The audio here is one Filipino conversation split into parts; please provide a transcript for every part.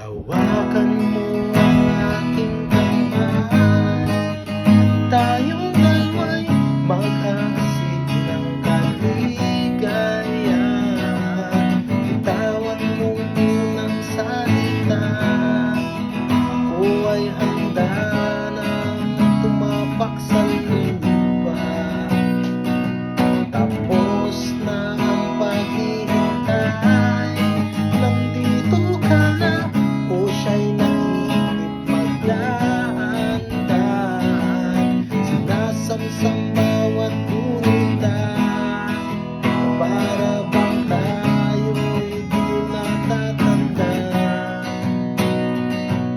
Hawakan mo ang aking kamay, tayong dalawa'y maghahasik ng kaligayahan. Bitawan mong unang salita, ako ay handa nang tumapak sa lupa. Tapos na ang paghihintay, nandito ka na, o siya'y naisip magdahan-dahan. Sinasamsam bawat gunita, para bang tayo'y di natatanda.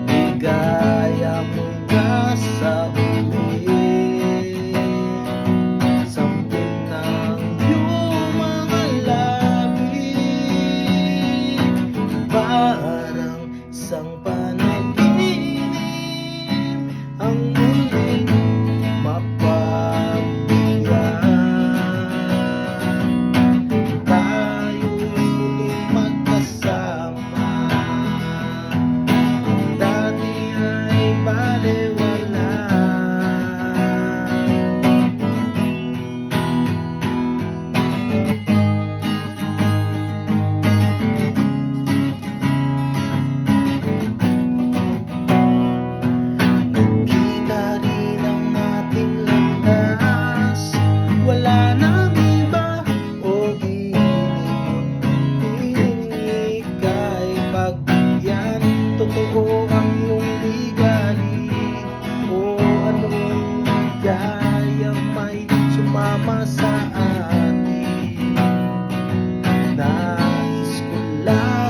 Ligaya mo na sa uli, sampin ng iyong mga labi, parang isang panaginip ang muling mapagbiyan. Tayo'y muling magkasama, ang dati ay balewala. Kita rin ang ating landas, wala nang iba o ginig kay pagbigyan. Totoo ang iyong ligali, o anong ligaya may sumama sa atin. Nais ko lang